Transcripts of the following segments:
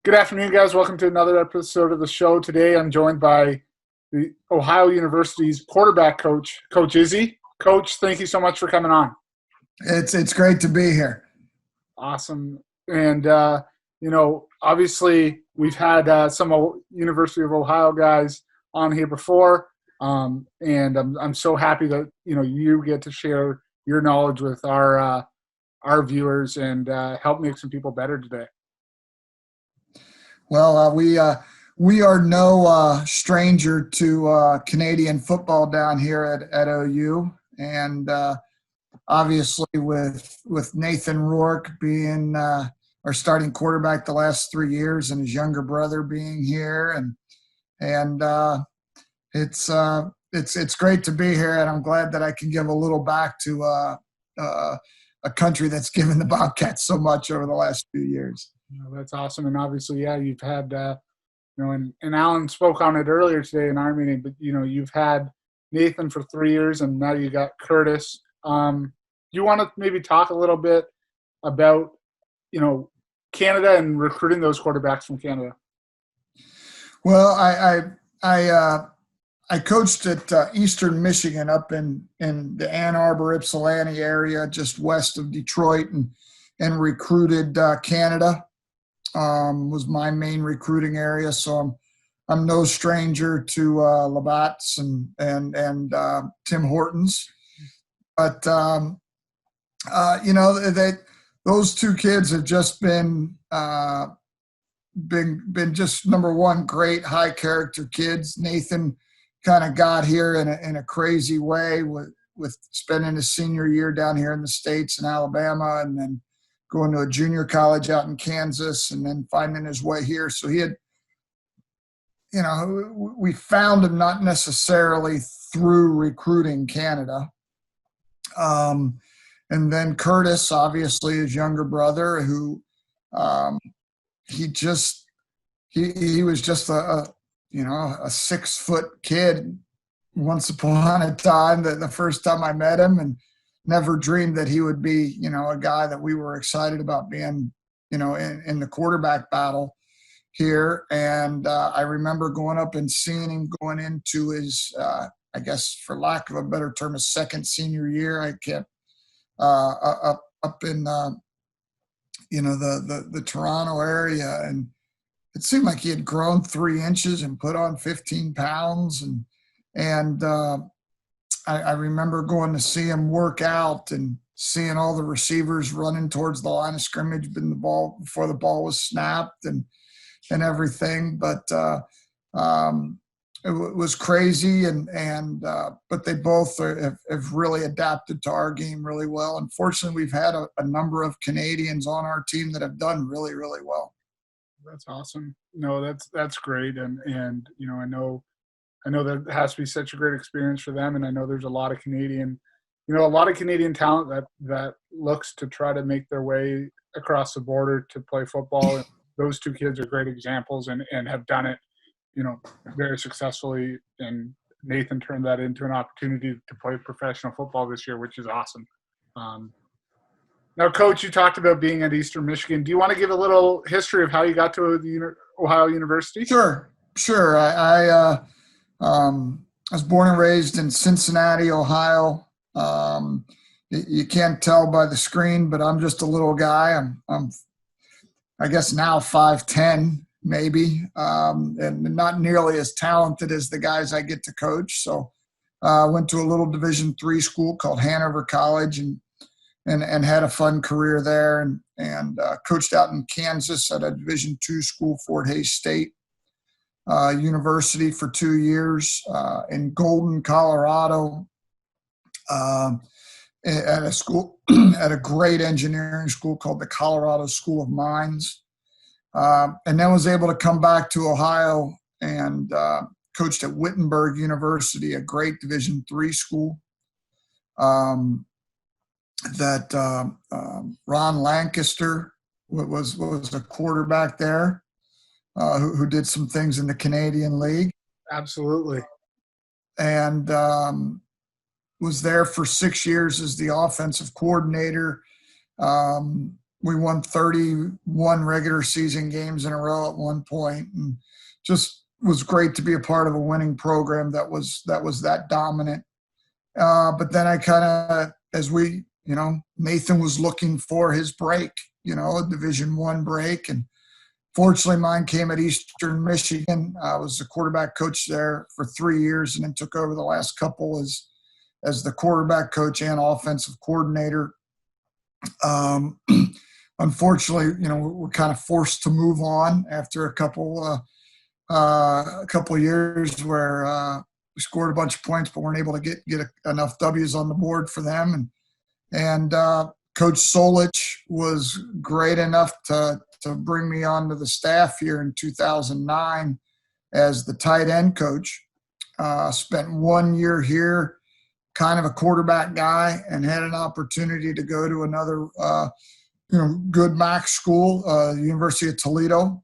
Good afternoon, guys. Welcome to another episode of the show. Today, I'm joined by the Ohio University's quarterback coach, Coach Izzy. Coach, thank you so much for coming on. It's great to be here. Awesome. And, obviously, we've had some University of Ohio guys on here before, and I'm so happy that, you get to share your knowledge with our viewers and help make some people better today. Well, we are no stranger to Canadian football down here at OU, and obviously with Nathan Rourke being our starting quarterback the last 3 years, and his younger brother being here, and it's great to be here, and I'm glad that I can give a little back to a country that's given the Bobcats so much over the last few years. That's awesome. And obviously, you've had, and Alan spoke on it earlier today in our meeting, but, you've had Nathan for 3 years and now you got Curtis. Do you want to maybe talk a little bit about, Canada and recruiting those quarterbacks from Canada? Well, I coached at Eastern Michigan up in the Ann Arbor, Ypsilanti area, just west of Detroit, and recruited Canada. Was my main recruiting area, so I'm no stranger to Labatt's and Tim Hortons, but those two kids have just been just number one, great high character kids. Nathan kind of got here in a crazy way with spending his senior year down here in the States in Alabama, and then going to a junior college out in Kansas, and then finding his way here. So he had, we found him not necessarily through recruiting Canada. And then Curtis, obviously his younger brother, who he was just a 6-foot kid once upon a time, the first time I met him, and never dreamed that he would be, a guy that we were excited about being, in the quarterback battle here. And I remember going up and seeing him going into his, I guess for lack of a better term, his second senior year. I kept up in, the Toronto area, and it seemed like he had grown 3 inches and put on 15 pounds. And I remember going to see him work out and seeing all the receivers running towards the line of scrimmage before the ball was snapped and everything. But it was crazy, but they both have really adapted to our game really well. Unfortunately, we've had a number of Canadians on our team that have done really, really well. That's awesome. No, that's great. And I know that has to be such a great experience for them, and I know there's a lot of Canadian talent that looks to try to make their way across the border to play football. And those two kids are great examples and have done it, very successfully. And Nathan turned that into an opportunity to play professional football this year, which is awesome. Now, Coach, you talked about being at Eastern Michigan. Do you want to give a little history of how you got to the Ohio University? Sure. I was born and raised in Cincinnati, Ohio. You can't tell by the screen, but I'm just a little guy. I'm I guess now 5'10", maybe, and not nearly as talented as the guys I get to coach. So I went to a little Division III school called Hanover College and had a fun career there, and coached out in Kansas at a Division II school, Fort Hays State University, for 2 years, in Golden, Colorado, at a school at a great engineering school called the Colorado School of Mines, and then was able to come back to Ohio and coached at Wittenberg University, a great Division III school. That Ron Lancaster was a quarterback there, who did some things in the Canadian League. Absolutely. And was there for 6 years as the offensive coordinator. we won 31 regular season games in a row at one point, and just was great to be a part of a winning program that was that dominant. But then I kind of, as we, Nathan was looking for his break, a Division I break, and fortunately mine came at Eastern Michigan. I was the quarterback coach there for 3 years, and then took over the last couple as the quarterback coach and offensive coordinator. Unfortunately, we're kind of forced to move on after a couple years where we scored a bunch of points, but weren't able to get enough W's on the board for them. And Coach Solich was great enough to bring me onto the staff here in 2009 as the tight end coach. Spent 1 year here, kind of a quarterback guy, and had an opportunity to go to another good MAC school, University of Toledo,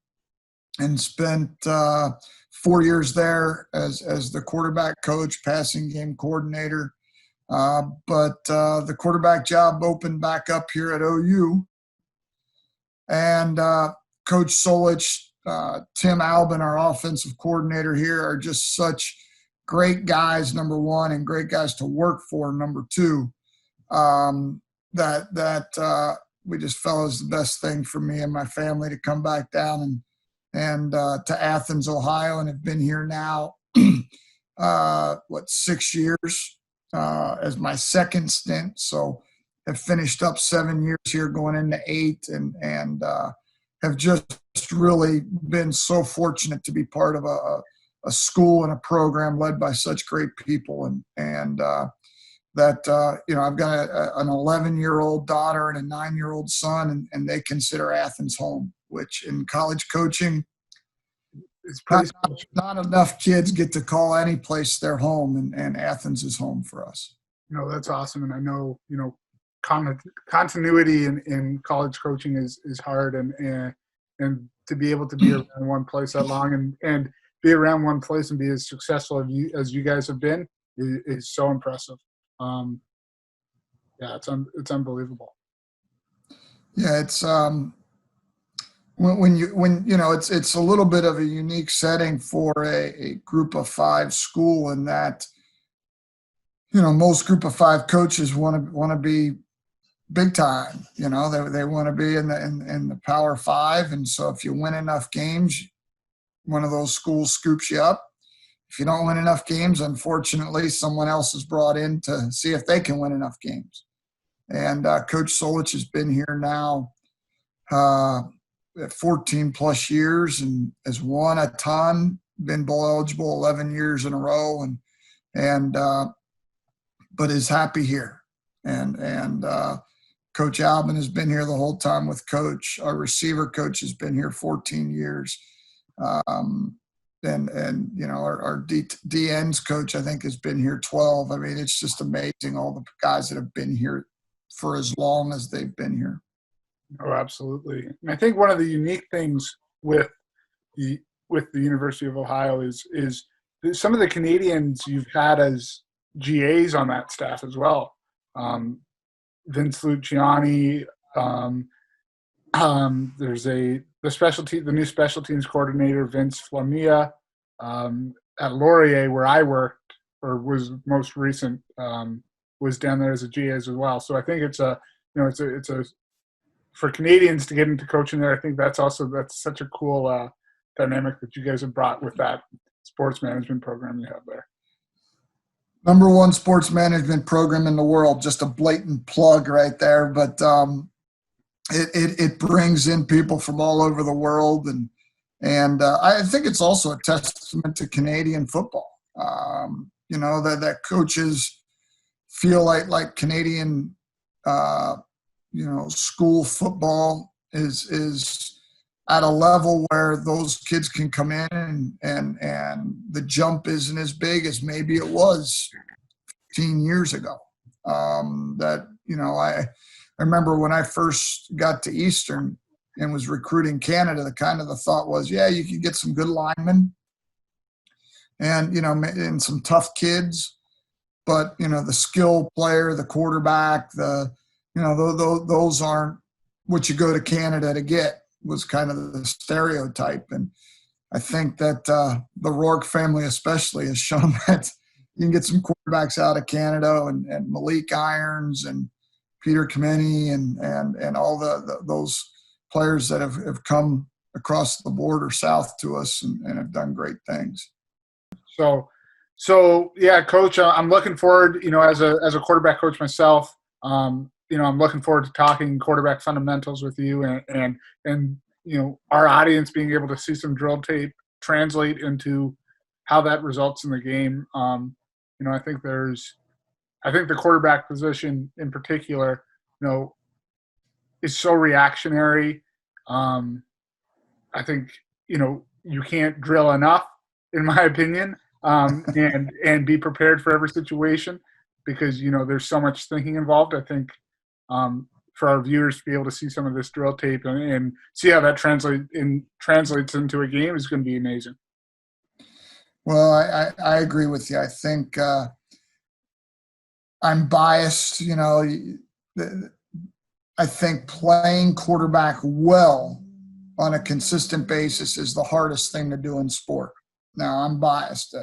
and spent 4 years there as the quarterback coach, passing game coordinator. But the quarterback job opened back up here at OU. And Coach Solich, Tim Albin, our offensive coordinator here, are just such great guys, number one, and great guys to work for, number two, that we just felt it was the best thing for me and my family to come back down and to Athens, Ohio, and have been here now, 6 years as my second stint. So have finished up 7 years here, going into 8, and have just really been so fortunate to be part of a school and a program led by such great people, and that I've got an 11-year-old daughter and a 9-year-old son, and they consider Athens home, which in college coaching, it's pretty not enough kids get to call any place their home, and Athens is home for us. That's awesome. And I know, continuity in college coaching is hard, and to be able to be around one place that long and be around one place and be as successful as you guys have been is so impressive. It's unbelievable. Yeah, it's it's a little bit of a unique setting for a group of 5 school, in that most group of 5 coaches want to be big time. They want to be in the Power 5, and so if you win enough games, one of those schools scoops you up. If you don't win enough games, unfortunately, someone else is brought in to see if they can win enough games. And Coach Solich has been here now 14 plus years and has won a ton, been bowl eligible 11 years in a row, but is happy here. And Coach Albin has been here the whole time with Coach. Our receiver coach has been here 14 years. Our DN's coach, I think, has been here 12. I mean, it's just amazing, all the guys that have been here for as long as they've been here. Oh, absolutely. And I think one of the unique things with the University of Ohio is some of the Canadians you've had as GAs on that staff as well. Vince Luciani, there's the new special teams coordinator, Vince Flamia, at Laurier, where I worked or was most recent, was down there as a GA as well. So I think it's for Canadians to get into coaching there. I think that's such a cool dynamic that you guys have brought with that sports management program you have there. Number 1 sports management program in the world, just a blatant plug right there. But it brings in people from all over the world, and I think it's also a testament to Canadian football. That coaches feel like Canadian school football is at a level where those kids can come in and the jump isn't as big as maybe it was 15 years ago. I remember when I first got to Eastern and was recruiting Canada, the thought was, yeah, you could get some good linemen and some tough kids, but the skill player, the quarterback, those aren't what you go to Canada to get was kind of the stereotype. And I think that the Rourke family especially has shown that you can get some quarterbacks out of Canada, and Malik Irons and Peter Kemeny and all those players that have come across the border south to us and have done great things. So yeah, Coach, I'm looking forward, as a quarterback coach myself, I'm looking forward to talking quarterback fundamentals with you and our audience being able to see some drill tape translate into how that results in the game. I think the quarterback position in particular, is so reactionary. I think, you can't drill enough, in my opinion, and be prepared for every situation because, there's so much thinking involved. I think for our viewers to be able to see some of this drill tape and see how that translates into a game is going to be amazing. Well, I agree with you. I think I'm biased. I think playing quarterback well on a consistent basis is the hardest thing to do in sport. Now, I'm biased,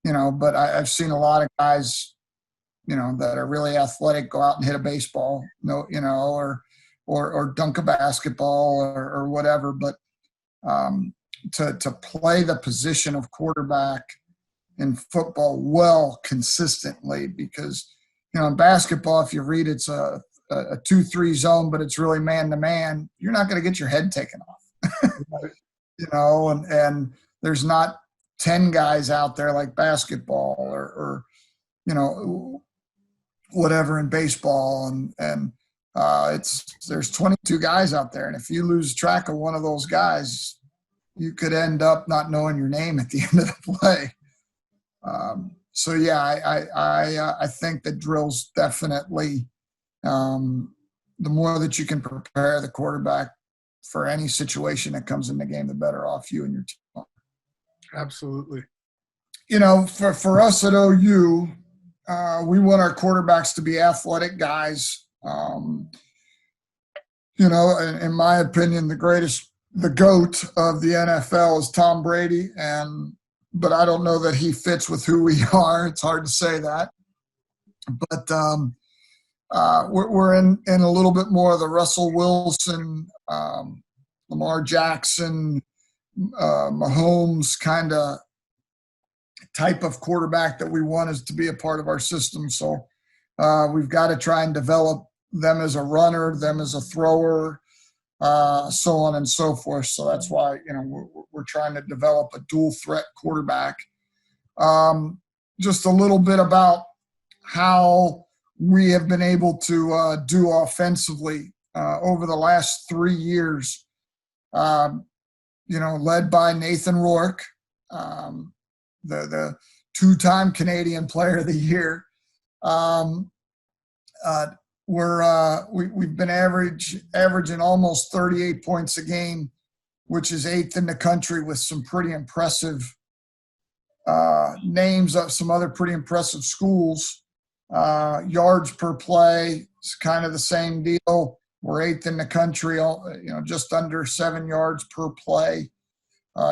but I've seen a lot of guys, that are really athletic go out and hit a baseball, or dunk a basketball or whatever. But to play the position of quarterback in football well consistently, because in basketball, if you read it's a 2-3 zone, but it's really man-to-man, you're not going to get your head taken off. And there's not 10 guys out there like basketball or whatever in baseball, and there's 22 guys out there, and if you lose track of one of those guys, you could end up not knowing your name at the end of the play. So yeah, I think that drills definitely. The more that you can prepare the quarterback for any situation that comes in the game, the better off you and your team are. Absolutely. For us at OU, we want our quarterbacks to be athletic guys. In my opinion, the GOAT of the NFL is Tom Brady, but I don't know that he fits with who we are. It's hard to say that. But we're in a little bit more of the Russell Wilson, Lamar Jackson, Mahomes kind of type of quarterback that we want is to be a part of our system. So we've got to try and develop them as a runner, them as a thrower, so on and so forth. So that's why, we're trying to develop a dual threat quarterback. Just a little bit about how we have been able to do offensively over the last 3 years, led by Nathan Rourke, the two-time Canadian Player of the Year. We've been averaging almost 38 points a game, which is 8th in the country, with some pretty impressive names of some other pretty impressive schools. Yards per play is kind of the same deal. We're 8th in the country, just under 7 yards per play.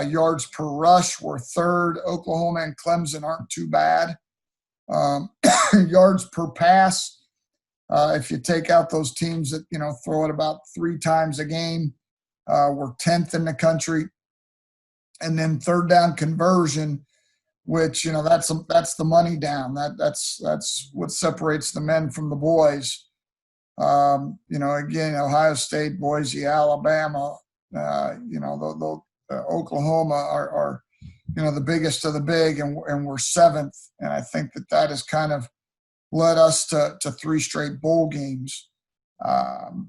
Yards per rush, we're 3rd. Oklahoma and Clemson aren't too bad. Yards per pass, if you take out those teams that, throw it about 3 times a game, we're 10th in the country. And then 3rd down conversion, which, that's the money down. That's what separates the men from the boys. Again, Ohio State, Boise, Alabama, Oklahoma are the biggest of the big, and we're 7th. And I think that has kind of led us to 3 straight bowl games. And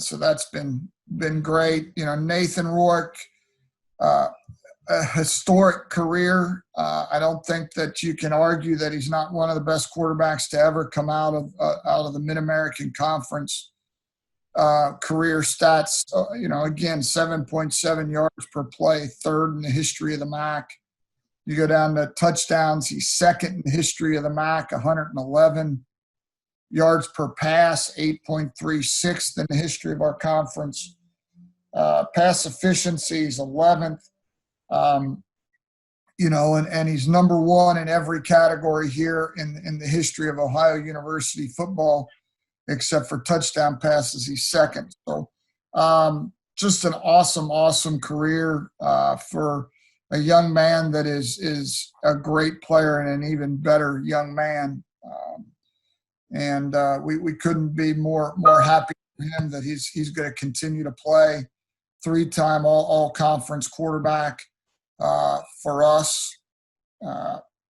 so that's been great. Nathan Rourke, a historic career. I don't think that you can argue that he's not one of the best quarterbacks to ever come out of the Mid-American Conference. Career stats, again, 7.7 yards per play, 3rd in the history of the MAC. You go down to touchdowns, he's 2nd in the history of the MAC, 111. yards per pass, 8.36th in the history of our conference. Pass efficiency is 11th. And he's number one in every category here in the history of Ohio University football, except for touchdown passes. He's second. So just an awesome career for a young man that is a great player and an even better young man. We couldn't be more happy for him that he's going to continue to play. 3-time all conference quarterback for us.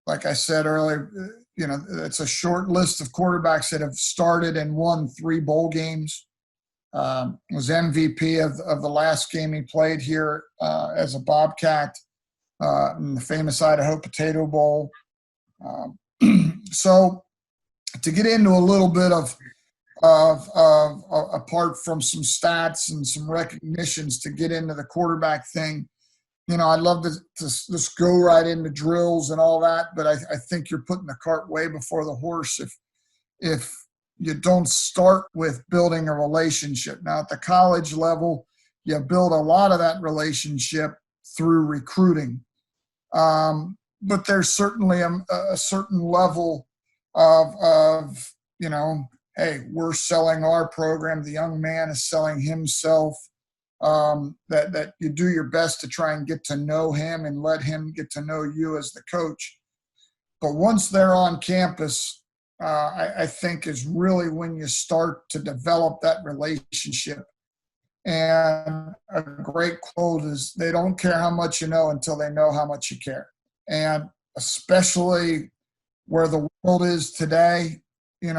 Like I said earlier, it's a short list of quarterbacks that have started and won 3 bowl games. Was MVP of the last game he played here as a Bobcat in the famous Idaho Potato Bowl. So to get into a little bit of apart from some stats and some recognitions, to get into the quarterback thing, I'd love to just go right into drills and all that, but I think you're putting the cart way before the horse if you don't start with building a relationship. Now, at the college level, you build a lot of that relationship through recruiting. But there's certainly a certain level of hey, we're selling our program. The young man is selling himself. That you do your best to try and get to know him and let him get to know you as the coach. But once they're on campus, I think is really when you start to develop that relationship. And a great quote is, they don't care how much you know until they know how much you care. And especially where the world is today, I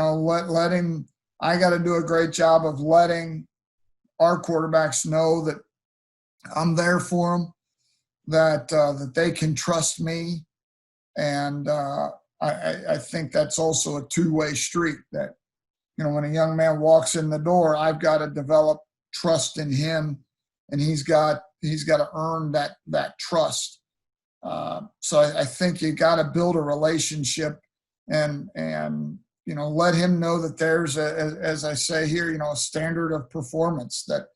got to do a great job of letting our quarterbacks know that I'm there for them, that they can trust me. And I think that's also a two-way street, that, when a young man walks in the door, I've got to develop trust in him, and he's got to earn that trust. So I think you got to build a relationship and let him know that there's as I say here, a standard of performance, that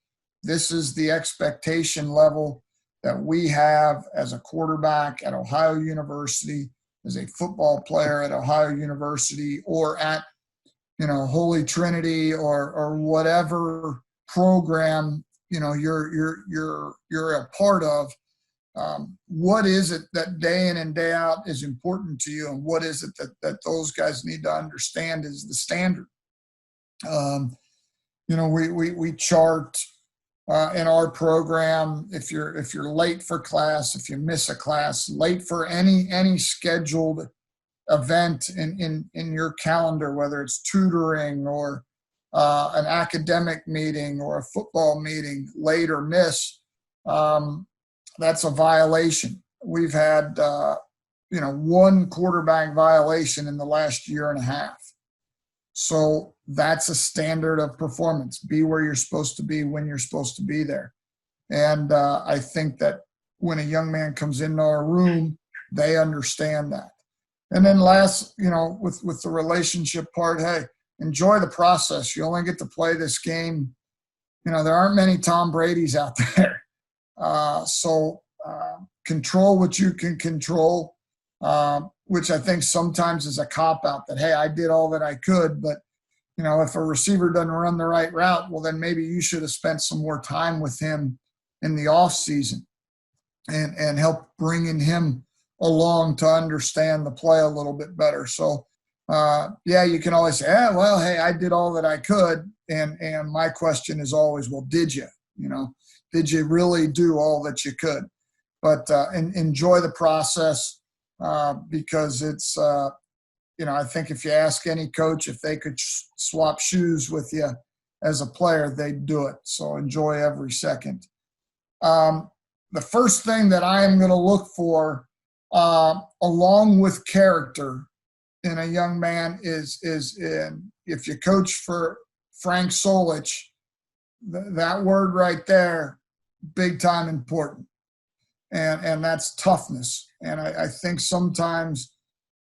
this is the expectation level that we have as a quarterback at Ohio University, as a football player at Ohio University, or at, Holy Trinity or whatever program, you're a part of. What is it that day in and day out is important to you, and what is it that those guys need to understand is the standard? We chart in our program, if you're late for class, if you miss a class, late for any scheduled event in your calendar, whether it's tutoring or an academic meeting or a football meeting, late or miss, that's a violation. We've had, one quarterback violation in the last year and a half. So that's a standard of performance. Be where you're supposed to be when you're supposed to be there. And I think that when a young man comes into our room, they understand that. And then last, with the relationship part, hey, enjoy the process. You only get to play this game. There aren't many Tom Brady's out there. So control what you can control, which I think sometimes is a cop-out, that, hey, I did all that I could, but, if a receiver doesn't run the right route, well, then maybe you should have spent some more time with him in the off season and help bringing him along to understand the play a little bit better. So, you can always say, hey, I did all that I could. And my question is always, well, did you? Did you really do all that you could? But enjoy the process because it's, I think if you ask any coach if they could swap shoes with you as a player, they'd do it. So enjoy every second. The first thing that I am going to look for, along with character in a young man, is if you coach for Frank Solich, that word right there, big time important. And that's toughness. And I think sometimes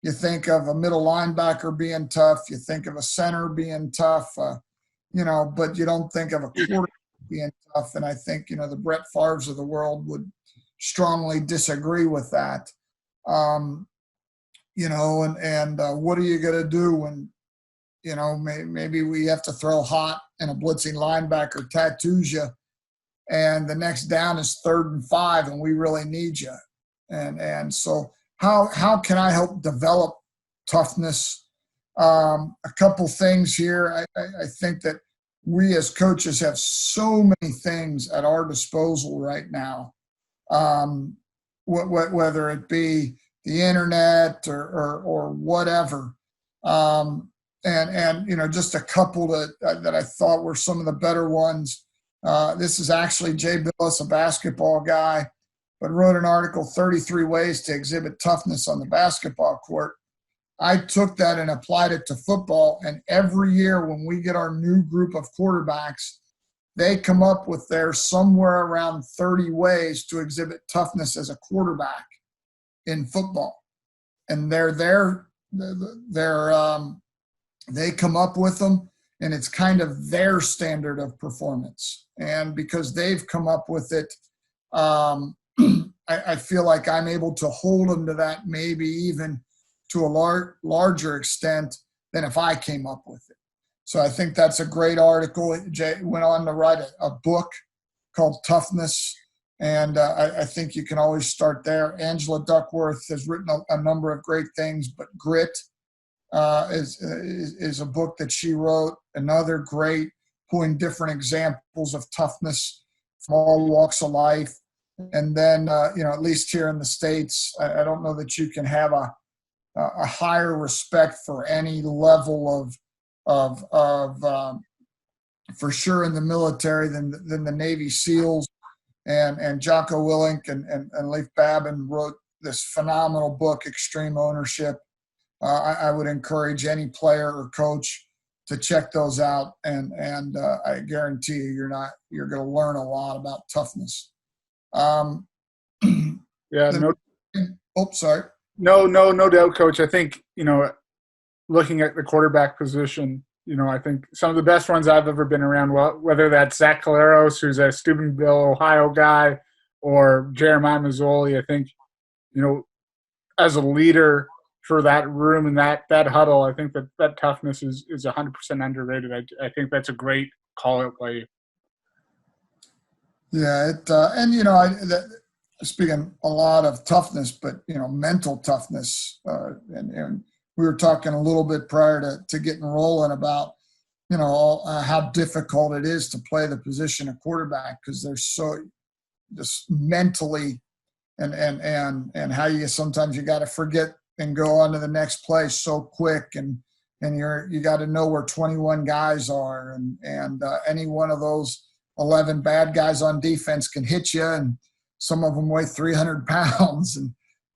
You think of a middle linebacker being tough. You think of a center being tough, but you don't think of a quarterback being tough. And I think, the Brett Favres of the world would strongly disagree with that. And what are you going to do when, maybe we have to throw hot and a blitzing linebacker tattoos you, and the next down is 3rd and 5 and we really need you. And so how can I help develop toughness? A couple things here. I think that we as coaches have so many things at our disposal right now, whether it be the internet or whatever. Just a couple that I thought were some of the better ones. This is actually Jay Billis, a basketball guy, but wrote an article, 33 Ways to Exhibit Toughness on the Basketball Court. I took that and applied it to football, and every year when we get our new group of quarterbacks, they come up with their somewhere around 30 ways to exhibit toughness as a quarterback in football. And they come up with them, and it's kind of their standard of performance. And because they've come up with it, I feel like I'm able to hold them to that, maybe even to a larger extent than if I came up with it. So I think that's a great article. Jay went on to write a book called Toughness, and I think you can always start there. Angela Duckworth has written a number of great things, but Grit is a book that she wrote, another great, pulling different examples of toughness from all walks of life. And then, at least here in the States, I don't know that you can have a higher respect for any level of for sure in the military than the Navy SEALs. And Jocko Willink and Leif Babin wrote this phenomenal book, Extreme Ownership. I would encourage any player or coach to check those out, and I guarantee you're going to learn a lot about toughness. Sorry. No doubt, Coach. I think, looking at the quarterback position, I think some of the best ones I've ever been around, whether that's Zach Caleros, who's a Steubenville, Ohio guy, or Jeremiah Mazzoli, I think, as a leader for that room and that huddle, I think that toughness is 100% underrated. I think that's a great call out by you. Yeah, speaking a lot of toughness, but mental toughness, and we were talking a little bit prior to getting rolling about how difficult it is to play the position of quarterback, because they're so just mentally and how sometimes you got to forget and go on to the next play so quick, and you got to know where 21 guys are, and any one of those 11 bad guys on defense can hit you, and some of them weigh 300 pounds.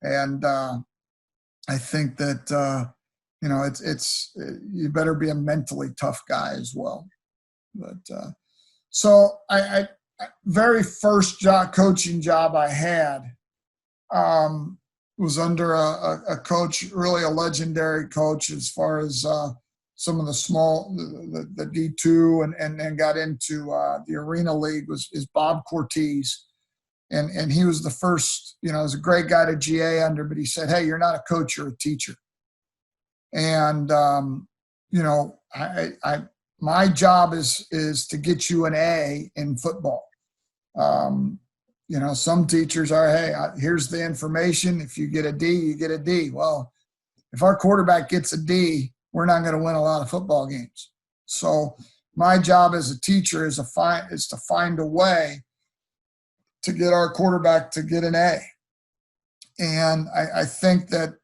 And I think that, it's you better be a mentally tough guy as well. But so I very first coaching job I had was under a coach, really a legendary coach as far as some of the D2 and got into the Arena League is Bob Cortez. And he was the first, was a great guy to GA under, but he said, "Hey, you're not a coach, you're a teacher." And, my job is to get you an A in football. Some teachers are, "Hey, here's the information. If you get a D, you get a D." Well, if our quarterback gets a D, we're not going to win a lot of football games. So my job as a teacher is to find a way to get our quarterback to get an A. And I think that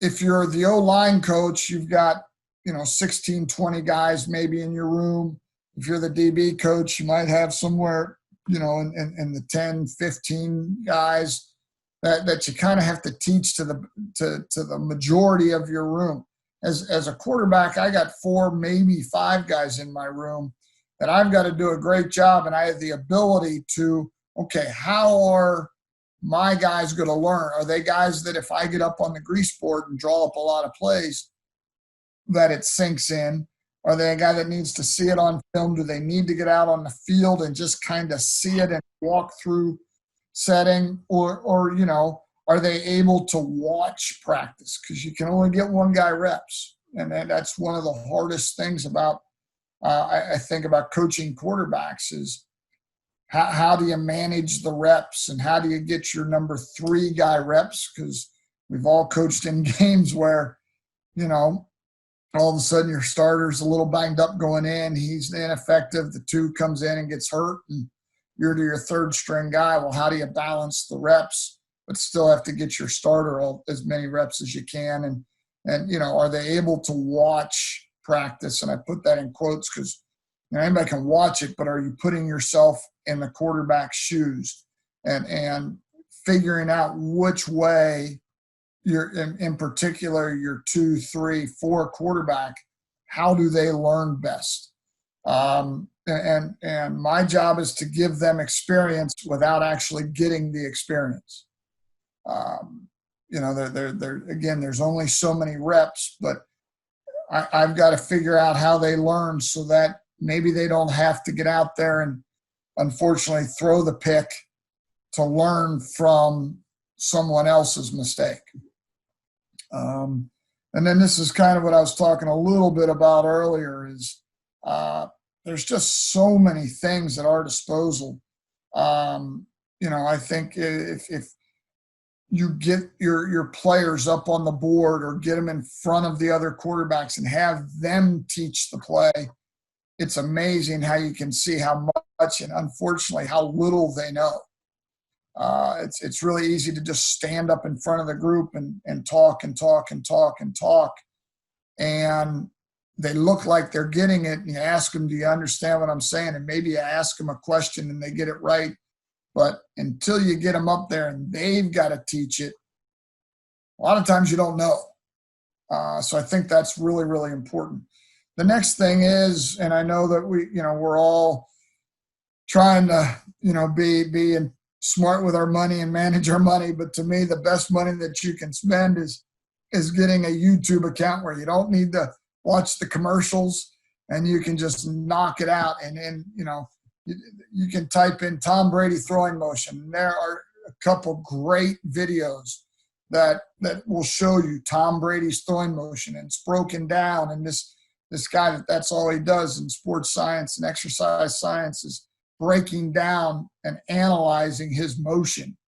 if you're the O-line coach, you've got, 16, 20 guys maybe in your room. If you're the DB coach, you might have somewhere, in the 10, 15 guys that you kind of have to teach to the majority of your room. As a quarterback, I got 4, maybe 5 guys in my room that I've got to do a great job, and I have the ability to, okay, how are my guys going to learn? Are they guys that if I get up on the grease board and draw up a lot of plays, that it sinks in? Are they a guy that needs to see it on film? Do they need to get out on the field and just kind of see it and walk through setting? Or you know, are they able to watch practice? Because you can only get one guy reps. And that's one of the hardest things about, I think, about coaching quarterbacks is how do you manage the reps and how do you get your number 3 guy reps? Because we've all coached in games where, you know, all of a sudden your starter's a little banged up going in. He's ineffective. The 2 comes in and gets hurt, and you're to your 3rd string guy. Well, how do you balance the reps but still have to get your starter as many reps as you can? And you know, are they able to watch practice? And I put that in quotes because, you know, anybody can watch it, but are you putting yourself in the quarterback's shoes and figuring out which way you're in particular your 2, 3, 4 quarterback, how do they learn best? And my job is to give them experience without actually getting the experience. You know, again, there's only so many reps, but I've got to figure out how they learn so that maybe they don't have to get out there and unfortunately throw the pick to learn from someone else's mistake. And then this is kind of what I was talking a little bit about earlier is there's just so many things at our disposal. You know, I think if you get your players up on the board or get them in front of the other quarterbacks and have them teach the play, it's amazing how you can see how much and unfortunately how little they know. It's really easy to just stand up in front of the group and talk and talk and talk and talk. And they look like they're getting it. And you ask them, do you understand what I'm saying? And maybe you ask them a question and they get it right. But until you get them up there and they've got to teach it, a lot of times you don't know. So I think that's really, really important. The next thing is, and I know that we're all trying to, be smart with our money and manage our money. But to me, the best money that you can spend is getting a YouTube account where you don't need to watch the commercials and you can just knock it out. And you can type in Tom Brady throwing motion. And there are a couple great videos that will show you Tom Brady's throwing motion, and it's broken down. And this guy, that's all he does in sports science and exercise science, is breaking down and analyzing his motion.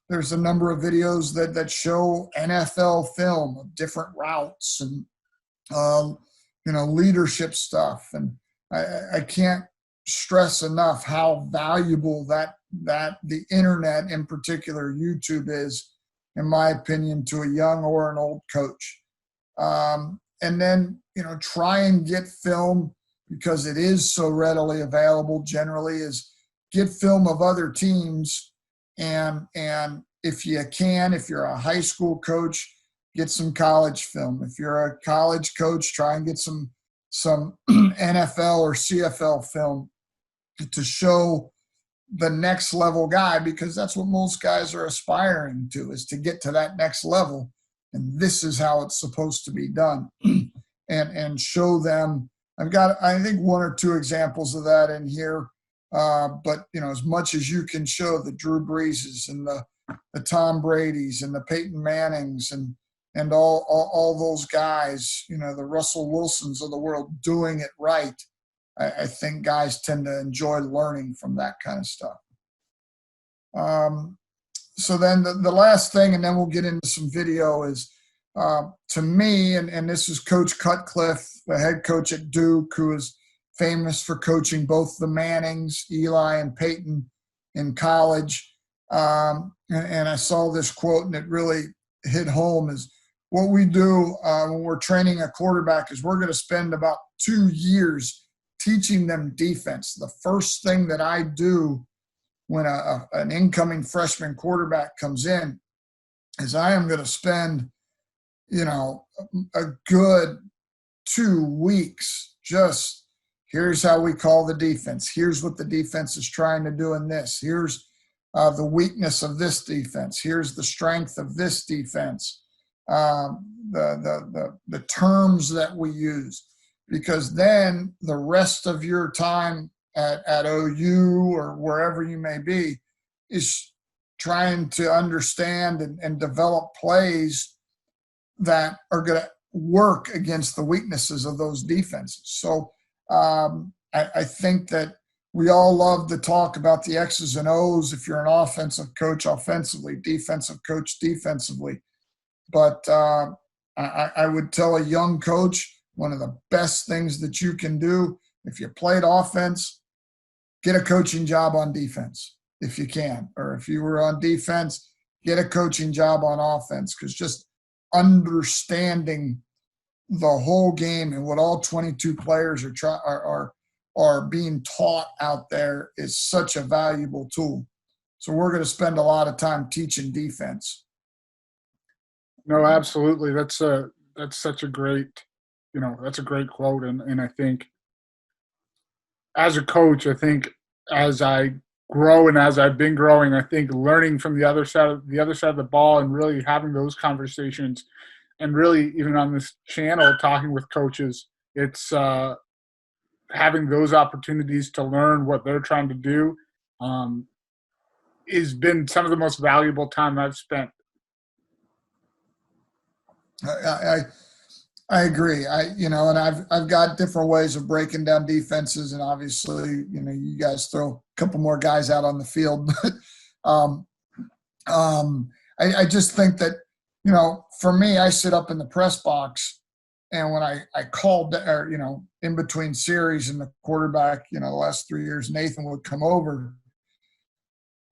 There's a number of videos that show NFL film of different routes and leadership stuff. And I can't stress enough how valuable that the internet, in particular YouTube, is, in my opinion, to a young or an old coach. And then, try and get film, because it is so readily available generally, is get film of other teams. And if you're a high school coach, get some college film. If you're a college coach, try and get some NFL or CFL film to show the next level guy, because that's what most guys are aspiring to, is to get to that next level. And this is how it's supposed to be done. and show them. I've got, I think, 1 or 2 examples of that in here. But, as much as you can show the Drew Breeses and the Tom Bradys and the Peyton Mannings and all those guys, the Russell Wilsons of the world doing it right, I think guys tend to enjoy learning from that kind of stuff. So then the last thing, and then we'll get into some video, is to me, and this is Coach Cutcliffe, the head coach at Duke, who is famous for coaching both the Mannings, Eli and Peyton, in college. And I saw this quote, and it really hit home, is what we do when we're training a quarterback is we're going to spend about 2 years teaching them defense. The first thing that I do when an incoming freshman quarterback comes in is I am going to spend, a good 2 weeks just Here's how we call the defense. Here's what the defense is trying to do in this. Here's the weakness of this defense. Here's the strength of this defense. The terms that we use, because then the rest of your time at OU or wherever you may be is trying to understand and develop plays that are going to work against the weaknesses of those defenses. So I think that we all love to talk about the X's and O's if you're an offensive coach offensively, defensive coach defensively. But I would tell a young coach, one of the best things that you can do if you played offense, get a coaching job on defense if you can. Or if you were on defense, get a coaching job on offense, because just understanding the whole game and what all 22 players are being taught out there is such a valuable tool. So we're going to spend a lot of time teaching defense. No, absolutely. That's such a great, that's a great quote. And I think as a coach, I think as I grow and as I've been growing, I think learning from the other side of the ball and really having those conversations, and really even on this channel talking with coaches, it's having those opportunities to learn what they're trying to do has been some of the most valuable time I've spent. I agree. And I've got different ways of breaking down defenses, and obviously, you guys throw a couple more guys out on the field, but I just think that, for me, I sit up in the press box, and when I called, or in between series, and the quarterback, the last 3 years, Nathan would come over.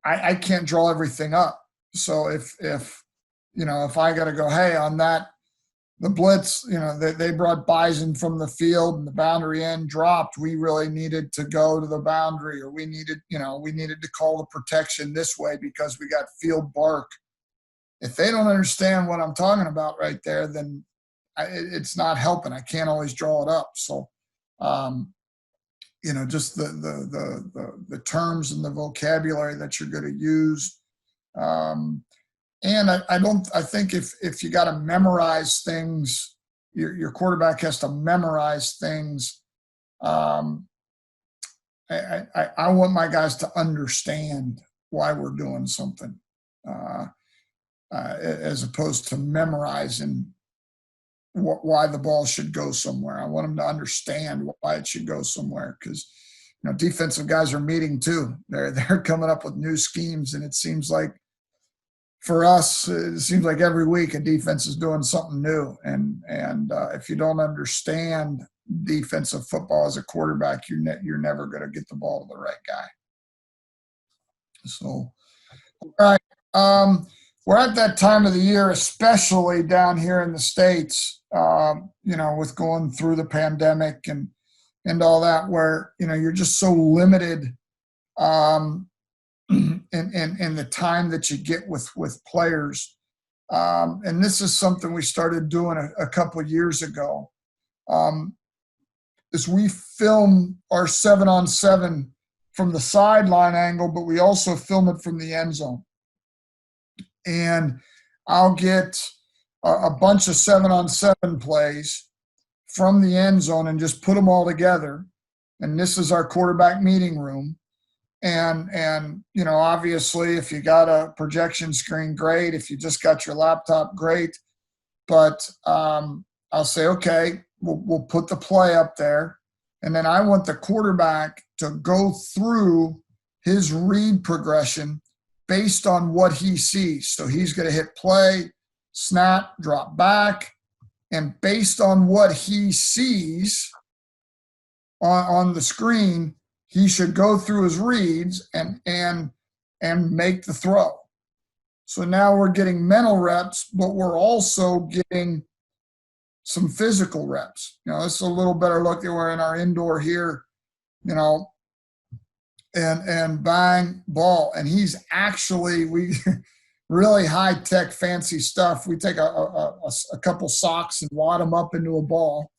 I can't draw everything up, so if I got to go, hey, on that. The blitz, they brought Bison from the field and the boundary end dropped. We really needed to go to the boundary, or we needed to call the protection this way because we got field bark. If they don't understand what I'm talking about right there, then it's not helping. I can't always draw it up. So, just the terms and the vocabulary that you're going to use. And I think if you got to memorize things, your quarterback has to memorize things. I want my guys to understand why we're doing something, as opposed to memorizing why the ball should go somewhere. I want them to understand why it should go somewhere, because defensive guys are meeting too. They're coming up with new schemes, and it seems like, for us, it seems like every week a defense is doing something new. And if you don't understand defensive football as a quarterback, you're never going to get the ball to the right guy. So, all right. We're at that time of the year, especially down here in the States, with going through the pandemic and all that, where, you're just so limited and the time that you get with players. And this is something we started doing a couple of years ago. Is we film our 7-on-7 from the sideline angle, but we also film it from the end zone. And I'll get a bunch of 7-on-7 plays from the end zone and just put them all together. And this is our quarterback meeting room. And obviously, if you got a projection screen, great. If you just got your laptop, great. But I'll say, okay, we'll put the play up there. And then I want the quarterback to go through his read progression based on what he sees. So he's going to hit play, snap, drop back. And based on what he sees on the screen, he should go through his reads and make the throw. So now we're getting mental reps, but we're also getting some physical reps. It's a little better look that we're in our indoor here, and bang, ball. And he's actually, we really high tech, fancy stuff. We take a couple socks and wad them up into a ball.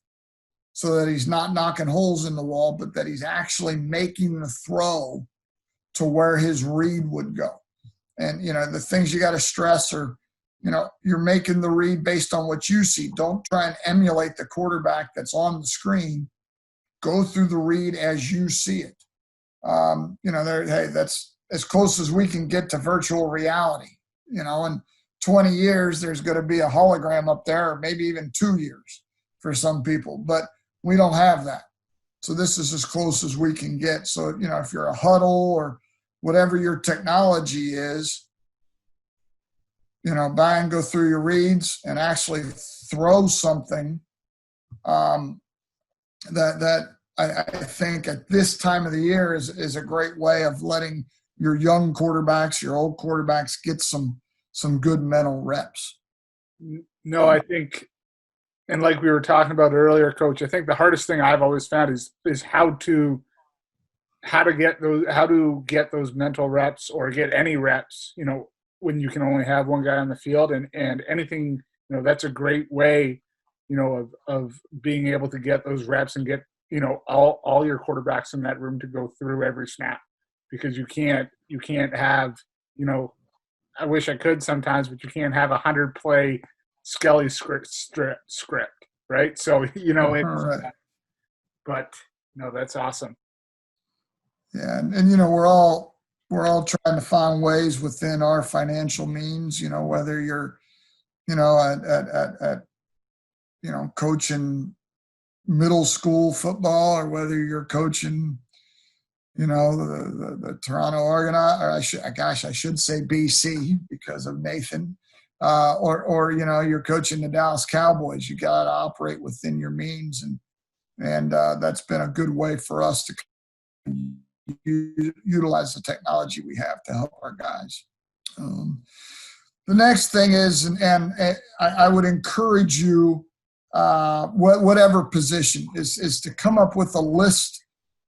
so that he's not knocking holes in the wall, but that he's actually making the throw to where his read would go. And, the things you got to stress are, you're making the read based on what you see. Don't try and emulate the quarterback that's on the screen. Go through the read as you see it. Hey, that's as close as we can get to virtual reality. In 20 years, there's going to be a hologram up there, or maybe even 2 years for some people, but we don't have that. So this is as close as we can get. So, if you're a huddle or whatever your technology is, buy and go through your reads and actually throw something that I think at this time of the year is a great way of letting your young quarterbacks, your old quarterbacks get some good mental reps. No, I think, and like we were talking about earlier, Coach, I think the hardest thing I've always found is how to get those mental reps, or get any reps, when you can only have one guy on the field, and anything, that's a great way, of being able to get those reps and get, all your quarterbacks in that room to go through every snap, because you can't have, I wish I could sometimes, but you can't have 100 play Skelly script, right? So, Right. But no, that's awesome. Yeah, and we're all trying to find ways within our financial means. Whether you're, at coaching middle school football, or whether you're coaching, the Toronto Argonaut, or I should say BC because of Nathan, or you're coaching the Dallas Cowboys. You got to operate within your means, and that's been a good way for us to utilize the technology we have to help our guys. The next thing is, and I would encourage you, whatever position, is to come up with a list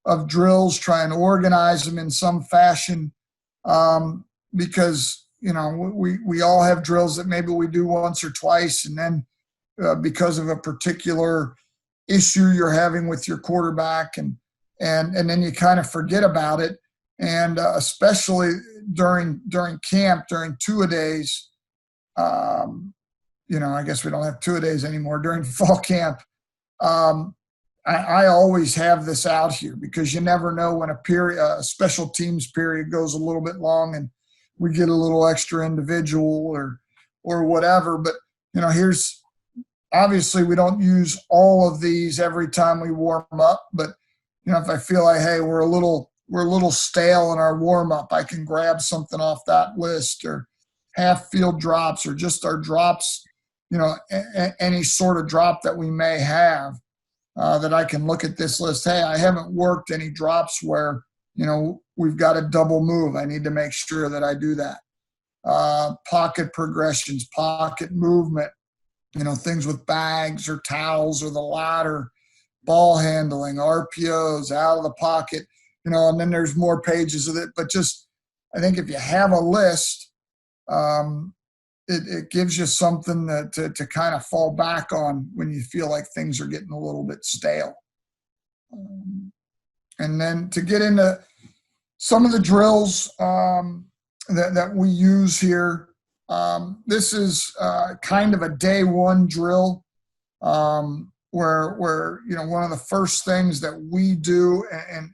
of drills, try and organize them in some fashion, because we all have drills that maybe we do once or twice, and then because of a particular issue you're having with your quarterback, and then you kind of forget about it. And especially during camp, during two-a-days, I guess we don't have two-a-days anymore, during fall camp, I always have this out here, because you never know when a special teams period goes a little bit long and we get a little extra individual or whatever. But, here's, obviously we don't use all of these every time we warm up, but, if I feel like, hey, we're a little stale in our warm up, I can grab something off that list, or half field drops, or just our drops, any sort of drop that we may have, that I can look at this list. Hey, I haven't worked any drops where, we've got a double move. I need to make sure that I do that. Pocket progressions, pocket movement, things with bags or towels or the ladder, ball handling, RPOs, out of the pocket, and then there's more pages of it. But just, I think if you have a list, it gives you something to kind of fall back on when you feel like things are getting a little bit stale. And then to get into some of the drills that we use here, this is kind of a day one drill, where one of the first things that we do,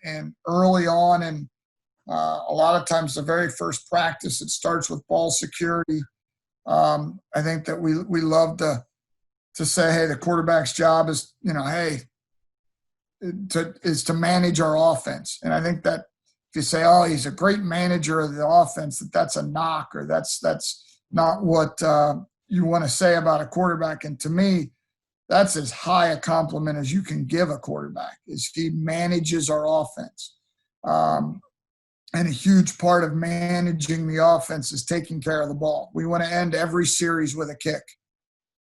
and early on, and a lot of times the very first practice, it starts with ball security. I think that we love to say, hey, the quarterback's job is, is to manage our offense. And I think that if you say, oh, he's a great manager of the offense, that's a knock, or that's not what you want to say about a quarterback. And to me, that's as high a compliment as you can give a quarterback, is he manages our offense. And a huge part of managing the offense is taking care of the ball. We want to end every series with a kick.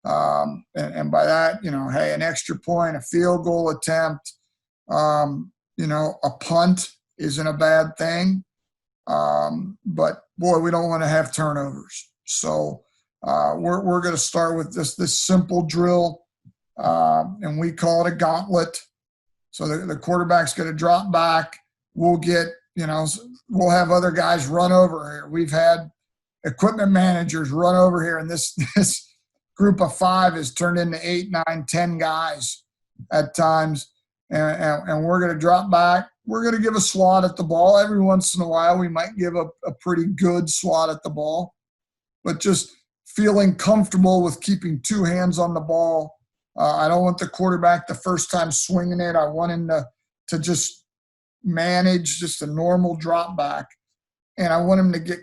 And by that, hey, an extra point, a field goal attempt, a punt isn't a bad thing. But boy, we don't want to have turnovers. So we're going to start with this simple drill. and we call it a gauntlet. So the quarterback's going to drop back. We'll get, we'll have other guys run over here. We've had equipment managers run over here, and this group of 5 has turned into 8, 9, 10 guys at times. And we're going to drop back. We're going to give a swat at the ball. Every once in a while, we might give a pretty good swat at the ball. But just feeling comfortable with keeping 2 hands on the ball. I don't want the quarterback the first time swinging it. I want him to just manage just a normal drop back. And I want him to get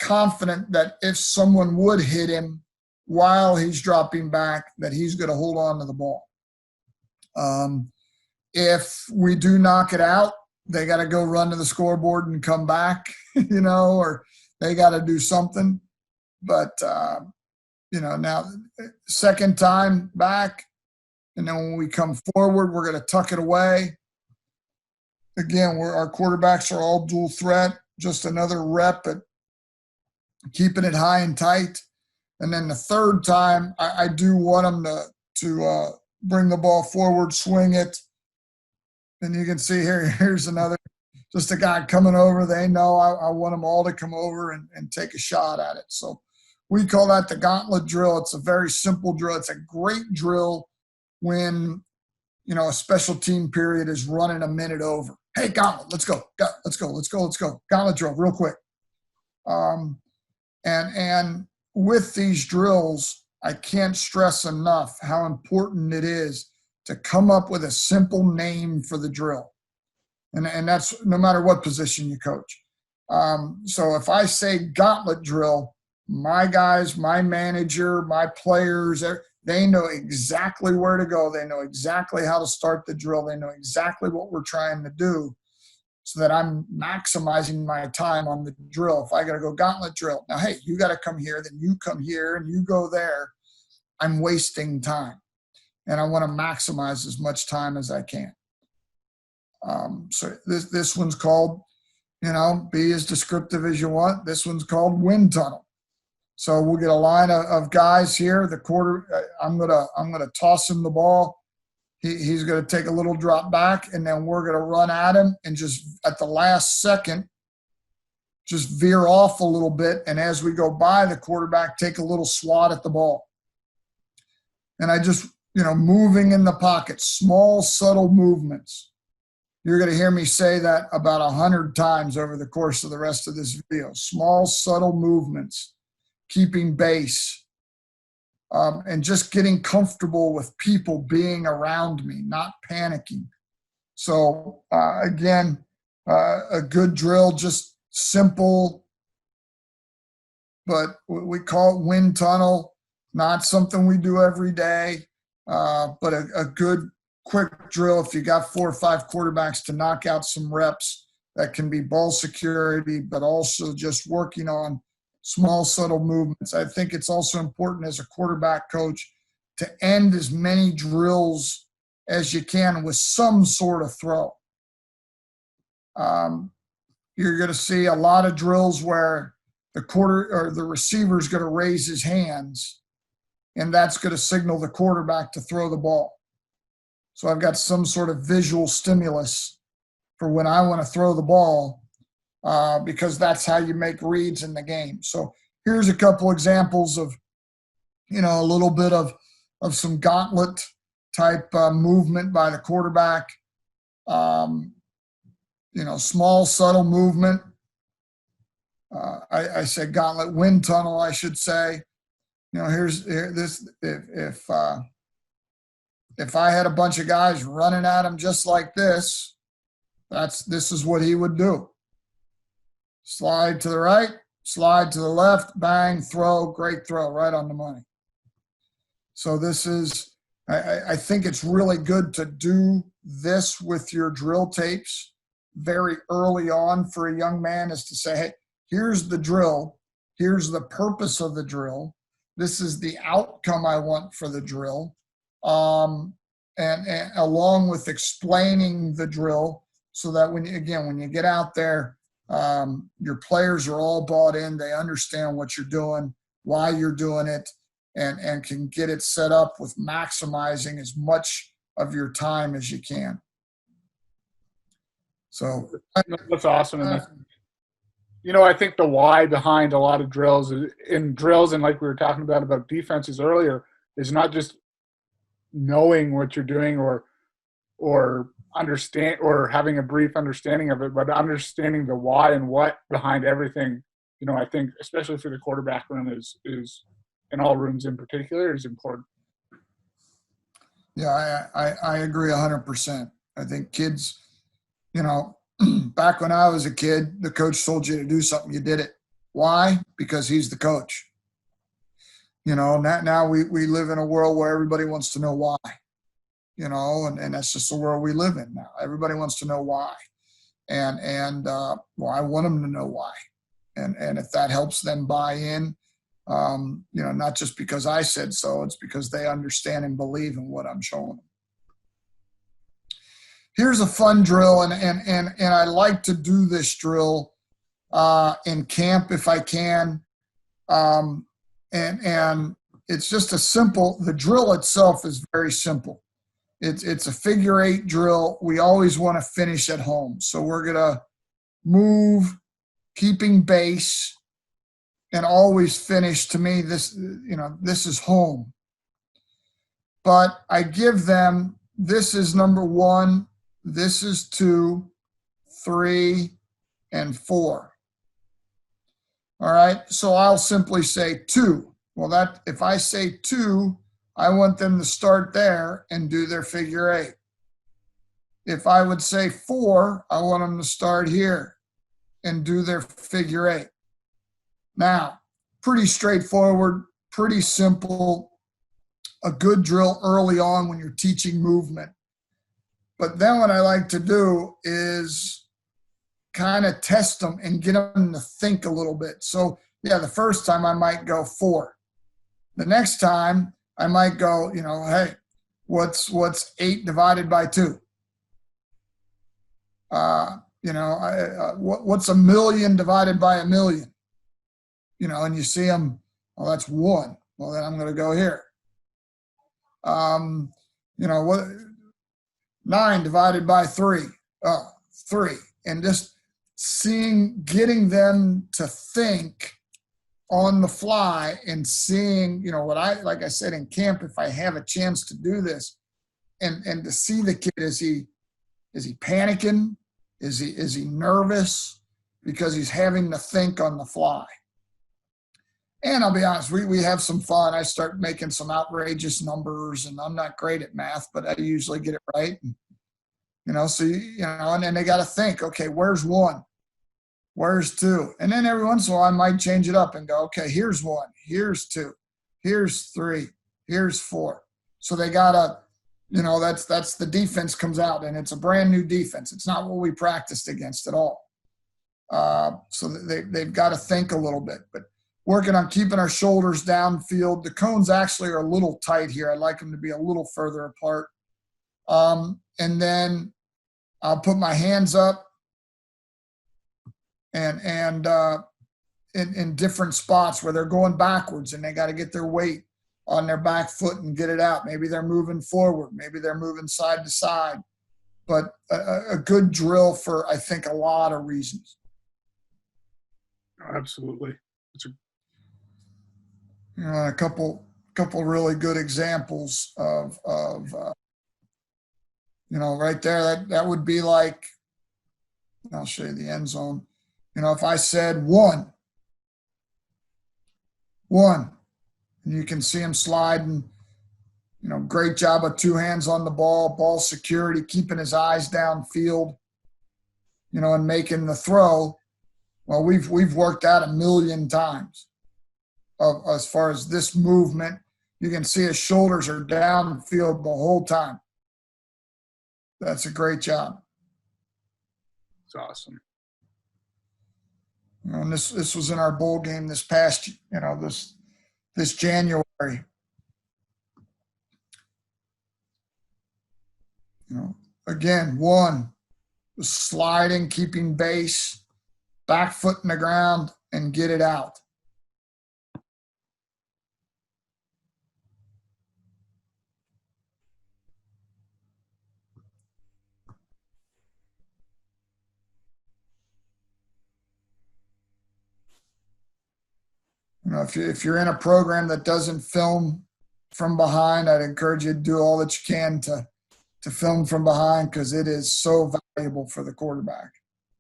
confident that if someone would hit him while he's dropping back, that he's going to hold on to the ball. If we do knock it out, they got to go run to the scoreboard and come back, or they got to do something. But, now second time back, and then when we come forward, we're going to tuck it away. Again, our quarterbacks are all dual threat, just another rep at keeping it high and tight. And then the third time, I do want them to bring the ball forward, swing it. And you can see here's another, just a guy coming over. They know I want them all to come over and take a shot at it. So we call that the gauntlet drill. It's a very simple drill. It's a great drill when, a special team period is running a minute over. Hey, gauntlet, let's go. Let's go. Gauntlet drill real quick. And with these drills, I can't stress enough how important it is to come up with a simple name for the drill. And that's no matter what position you coach. So if I say gauntlet drill, my guys, my manager, my players, they know exactly where to go. They know exactly how to start the drill. They know exactly what we're trying to do so that I'm maximizing my time on the drill. If I got to go gauntlet drill, now, hey, you got to come here, then you come here, and you go there. I'm wasting time. And I want to maximize as much time as I can. So this one's called, be as descriptive as you want. This one's called wind tunnel. So we'll get a line of guys here. I'm gonna toss him the ball. He's gonna take a little drop back, and then we're gonna run at him and just at the last second, just veer off a little bit. And as we go by the quarterback, take a little swat at the ball. And I just, moving in the pocket, small, subtle movements. You're going to hear me say that about 100 times over the course of the rest of this video. Small, subtle movements, keeping base, and just getting comfortable with people being around me, not panicking. So, again, a good drill, just simple, but we call it wind tunnel. Not something we do every day, but a good quick drill. If you got 4 or 5 quarterbacks to knock out some reps, that can be ball security, but also just working on small, subtle movements. I think it's also important as a quarterback coach to end as many drills as you can with some sort of throw. You're going to see a lot of drills where the receiver is going to raise his hands, and that's going to signal the quarterback to throw the ball. So I've got some sort of visual stimulus for when I want to throw the ball, because that's how you make reads in the game. So here's a couple examples of, a little bit of some gauntlet type movement by the quarterback. Small, subtle movement. I said gauntlet, wind tunnel, I should say. If I had a bunch of guys running at him just like this, this is what he would do. Slide to the right, slide to the left, bang, throw, great throw, right on the money. So this is, I think it's really good to do this with your drill tapes very early on for a young man, is to say, hey, here's the drill. Here's the purpose of the drill. This is the outcome I want for the drill. And along with explaining the drill, so that when you get out there, your players are all bought in. They understand what you're doing, why you're doing it. and can get it set up with maximizing as much of your time as you can. So that's awesome. And I think the why behind a lot of drills, and like we were talking about defenses earlier, is not just knowing what you're doing or understand or having a brief understanding of it, but understanding the why and what behind everything. I think especially for the quarterback room is in all rooms in particular is important. Yeah, I agree 100%. I think kids, back when I was a kid, the coach told you to do something, you did it. Why? Because he's the coach. Now we live in a world where everybody wants to know why, and that's just the world we live in now. Everybody wants to know why. And well, I want them to know why. And if that helps them buy in, not just because I said so, it's because they understand and believe in what I'm showing them. Here's a fun drill, and I like to do this drill in camp if I can. And it's just the drill itself is very simple. It's a figure 8 drill. We always want to finish at home. So we're going to move, keeping base, and always finish. To me, this is home. But I give them, this is number 1, this is 2, 3, and 4. All right, so I'll simply say 2. Well, if I say 2, I want them to start there and do their figure 8. If I would say 4, I want them to start here and do their figure 8. Now, pretty straightforward, pretty simple, a good drill early on when you're teaching movement. But then what I like to do is kind of test them and get them to think a little bit. So, yeah, the first time I might go 4. The next time I might go, hey, what's 8 divided by 2? What's 1,000,000 divided by 1,000,000? And you see them, well, that's 1. Well, then I'm going to go here. What 9 divided by 3? 3. And just getting them to think on the fly and seeing, like I said in camp, if I have a chance to do this and to see the kid, is he panicking? Is he nervous? Because he's having to think on the fly. And I'll be honest, we have some fun. I start making some outrageous numbers, and I'm not great at math, but I usually get it right. And, and then they got to think, okay, where's 1? Where's 2? And then every once in a while I might change it up and go, okay, here's 1, here's 2, here's 3, here's 4. So they got to, that's the defense comes out, and it's a brand new defense. It's not what we practiced against at all. So they've got to think a little bit, but working on keeping our shoulders downfield. The cones actually are a little tight here. I'd like them to be a little further apart. And then I'll put my hands up and in different spots where they're going backwards and they got to get their weight on their back foot and get it out. Maybe they're moving forward. Maybe they're moving side to side. But a good drill for, I think, a lot of reasons. Absolutely. A couple really good examples of right there. That would be like, I'll show you the end zone. If I said 1, and you can see him sliding, great job of 2 hands on the ball security, keeping his eyes downfield, and making the throw. Well, we've worked out 1,000,000 times as far as this movement. You can see his shoulders are downfield the whole time. That's a great job. It's awesome. And this was in our bowl game this past, this January. Again, 1, sliding, keeping base, back foot in the ground, and get it out. if you're in a program that doesn't film from behind, I'd encourage you to do all that you can to film from behind, because it is so valuable for the quarterback.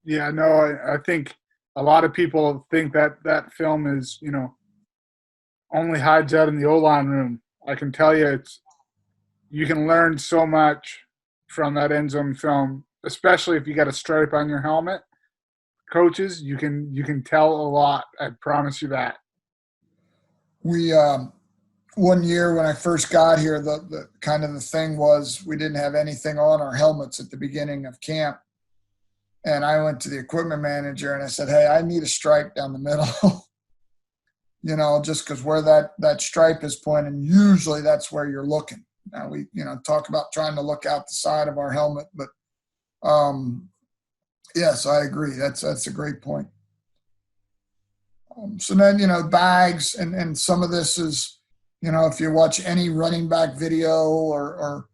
Yeah, no, I think a lot of people think that film is, only hides out in the O-line room. I can tell you you can learn so much from that end zone film, especially if you got a stripe on your helmet. Coaches, you can tell a lot. I promise you that. We one year when I first got here, the kind of the thing was we didn't have anything on our helmets at the beginning of camp. And I went to the equipment manager and I said, hey, I need a stripe down the middle, just because where that stripe is pointing, usually that's where you're looking. Now we, talk about trying to look out the side of our helmet, but yes, I agree. That's a great point. So then, bags and some of this is, if you watch any running back video or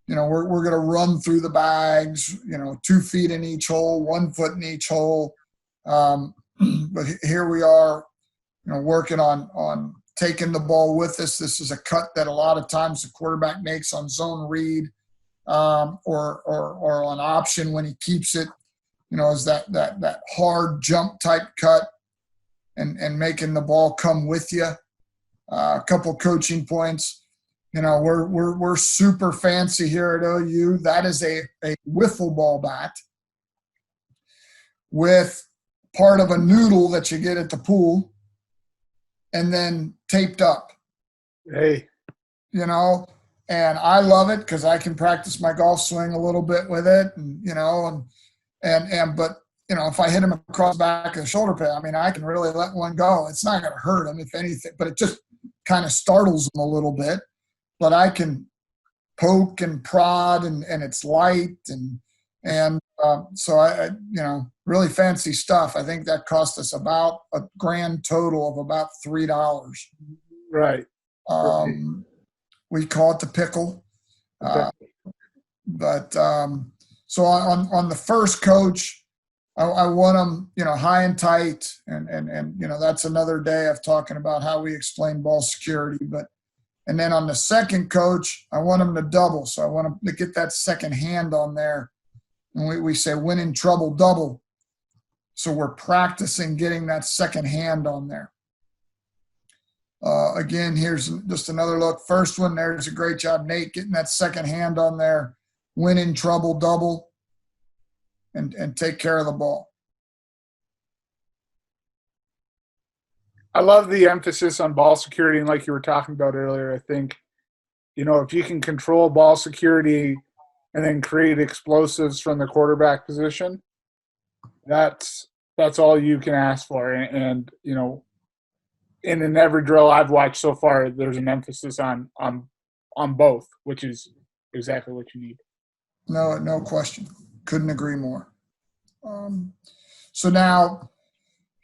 we're going to run through the bags, 2 feet in each hole, 1 foot in each hole. But here we are, working on taking the ball with us. This is a cut that a lot of times the quarterback makes on zone read or on option when he keeps it, is that hard jump type cut and making the ball come with you. A couple coaching points. We're super fancy here at OU. That is a wiffle ball bat with part of a noodle that you get at the pool and then taped up. Hey. And I love it because I can practice my golf swing a little bit with it, but if I hit him across the back of the shoulder pad, I can really let one go. It's not going to hurt him, if anything, but it just kind of startles him a little bit. But I can poke and prod, and it's light, so I really fancy stuff. I think that cost us about a grand total of about $3. Right. We call it the pickle, but so on the first coach, I want them, high and tight, and that's another day of talking about how we explain ball security, and then on the second coach, I want them to double. So I want them to get that second hand on there. And we say win in trouble, double. So we're practicing getting that second hand on there. Again, here's just another look. First one, there's a great job, Nate, getting that second hand on there. Win in trouble, double, and take care of the ball. I love the emphasis on ball security, and like you were talking about earlier, I think, if you can control ball security and then create explosives from the quarterback position, that's all you can ask for. And in every drill I've watched so far, there's an emphasis on both, which is exactly what you need. No question. Couldn't agree more. So now,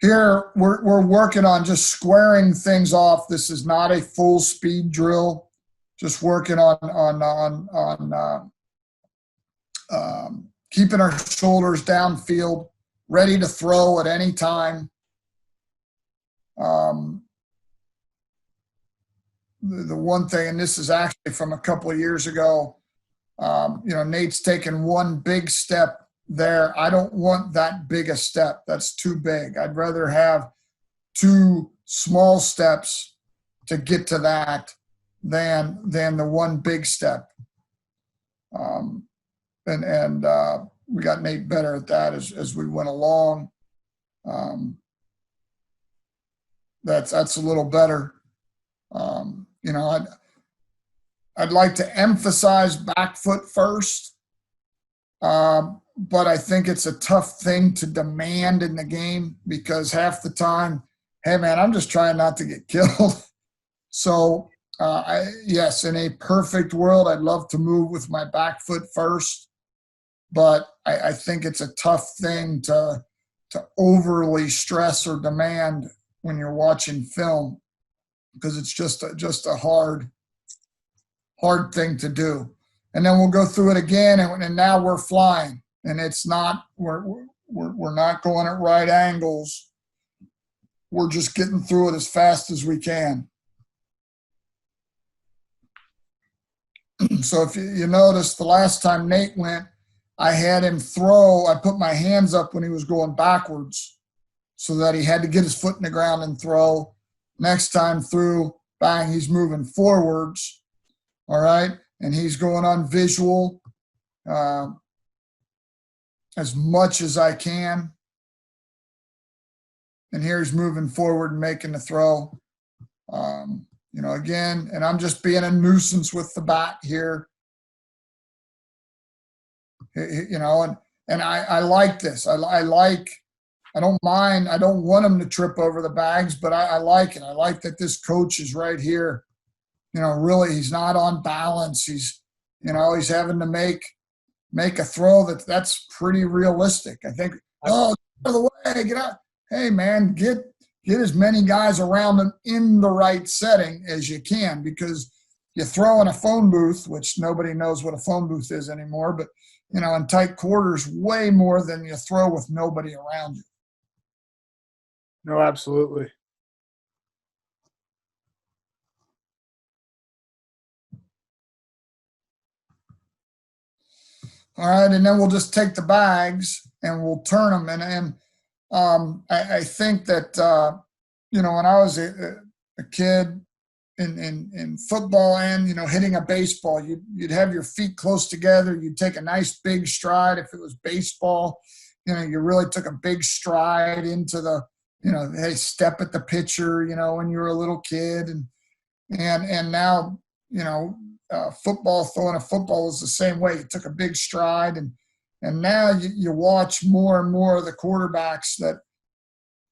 here we're working on just squaring things off. This is not a full speed drill. Just working on keeping our shoulders downfield, ready to throw at any time. The one thing, and this is actually from a couple of years ago, Nate's taken one big step there. I don't want that big a step. That's too big. I'd rather have 2 small steps to get to that than the one big step. We got Nate better at that as we went along. That's a little better. I'd like to emphasize back foot first. But I think it's a tough thing to demand in the game because half the time, hey, man, I'm just trying not to get killed. So, yes, in a perfect world, I'd love to move with my back foot first. But I think it's a tough thing to overly stress or demand when you're watching film because it's just a hard thing to do. And then we'll go through it again, and now we're flying. And it's not we're not going at right angles. we're just getting through it as fast as we can. So if you notice, the last time Nate went, I had him throw. I put my hands up when he was going backwards so that he had to get his foot in the ground and throw. Next time through, bang, he's moving forwards. All right. And he's going on visual as much as I can. And here he's moving forward and making the throw. Again, and I'm just being a nuisance with the bat here. And I like this. I don't mind. I don't want him to trip over the bags, but I like it. I like that this coach is right here. Really, he's not on balance. He's having to make a throw that's pretty realistic. I think, get out of the way, get out. Hey, man, get as many guys around him in the right setting as you can, because you throw in a phone booth, which nobody knows what a phone booth is anymore, but, in tight quarters, way more than you throw with nobody around you. No, absolutely. All right, and then we'll just take the bags and we'll turn them. I think that, when I was a kid in football and, hitting a baseball, you'd have your feet close together. You'd take a nice big stride. If it was baseball, you really took a big stride into the, hey, step at the pitcher, when you were a little kid. And now, football, throwing a football is the same way. You took a big stride, and now you watch more and more of the quarterbacks that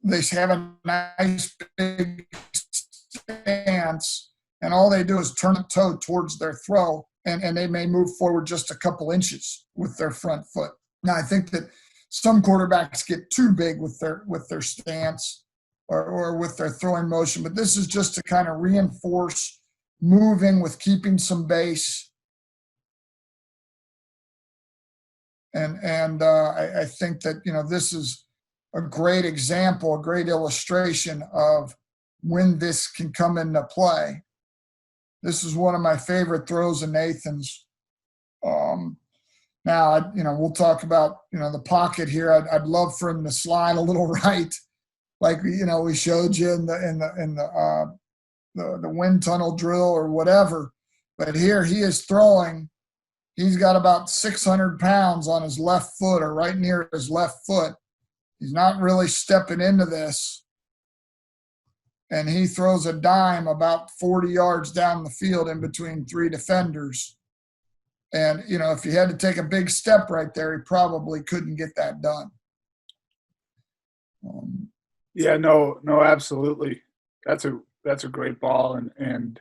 they have a nice big stance, and all they do is turn the toe towards their throw, and they may move forward just a couple inches with their front foot. Now, I think that some quarterbacks get too big with their stance or with their throwing motion, but this is just to kind of reinforce moving with keeping some base. And I think that, this is a great example, a great illustration of when this can come into play. This is one of my favorite throws of Nathan's. Now, we'll talk about, the pocket here. I'd love for him to slide a little right, like, we showed you in the wind tunnel drill or whatever. But here he is throwing. He's got about 600 pounds on his left foot, or right near his left foot. He's not really stepping into this. And he throws a dime about 40 yards down the field in between three defenders. And, if he had to take a big step right there, he probably couldn't get that done. Yeah, no, absolutely. That's a great ball, and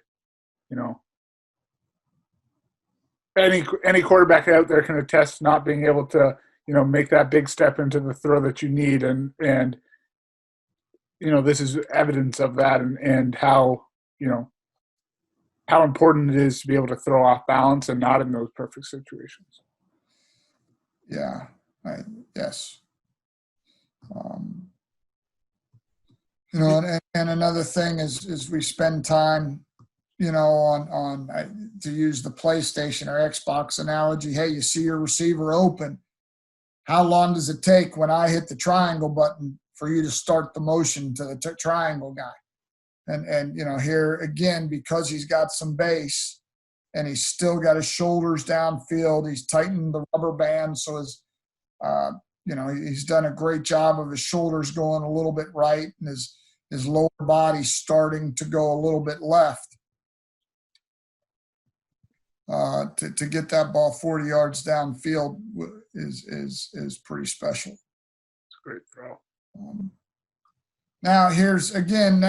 any quarterback out there can attest not being able to make that big step into the throw that you need, and this is evidence of that, and how how important it is to be able to throw off balance and not in those perfect situations. Yeah, yes. And another thing is we spend time, on to use the PlayStation or Xbox analogy. Hey, you see your receiver open. How long does it take when I hit the triangle button for you to start the motion to the triangle guy? And here again, because he's got some base and he's still got his shoulders downfield, he's tightened the rubber band so his he's done a great job of his shoulders going a little bit right and his lower body starting to go a little bit left to get that ball 40 yards downfield is pretty special. It's a great throw. Now here's again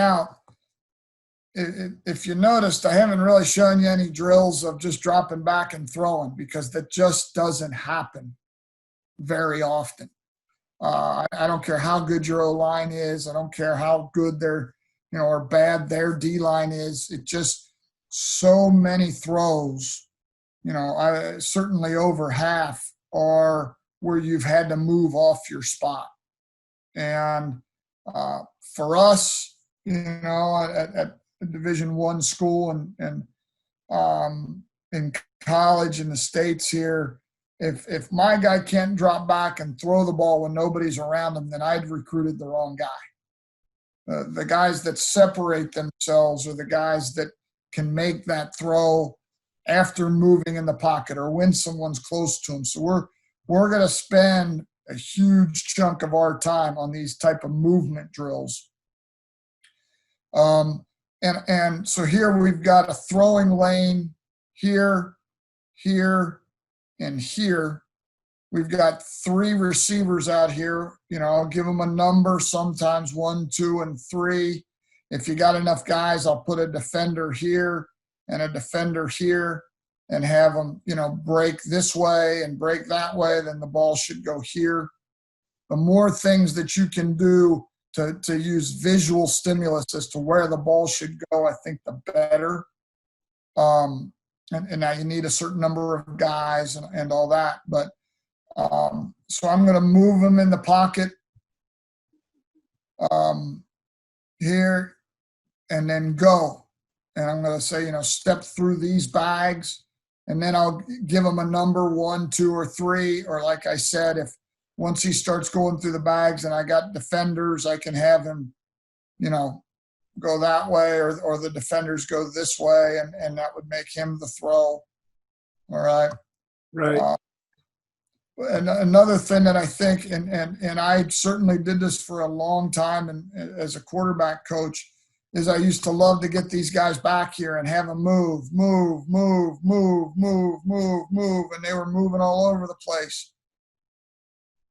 if you noticed, I haven't really shown you any drills of just dropping back and throwing, because that just doesn't happen very often. I don't care how good your O-line is. I don't care how good their, or bad their D-line is. It just so many throws, certainly over half are where you've had to move off your spot. And For us, at a Division I school and in college in the States here, if my guy can't drop back and throw the ball when nobody's around him, then I'd recruited the wrong guy. The guys that separate themselves are the guys that can make that throw after moving in the pocket or when someone's close to them. So we're going to spend a huge chunk of our time on these type of movement drills. And so here we've got a throwing lane here, here, and here. We've got 3 receivers out here. I'll give them a number, sometimes 1, 2, and 3. If you got enough guys, I'll put a defender here and a defender here and have them, break this way and break that way. Then the ball should go here. The more things that you can do to use visual stimulus as to where the ball should go, I think the better. And now you need a certain number of guys and all that. But so I'm going to move them in the pocket here and then go. And I'm going to say, step through these bags. And then I'll give them a number 1, 2, or 3. Or like I said, if once he starts going through the bags and I got defenders, I can have him, go that way or the defenders go this way. And that would make him the throw. All right. Right. And another thing that I think, and I certainly did this for a long time and as a quarterback coach, is I used to love to get these guys back here and have them move, and they were moving all over the place.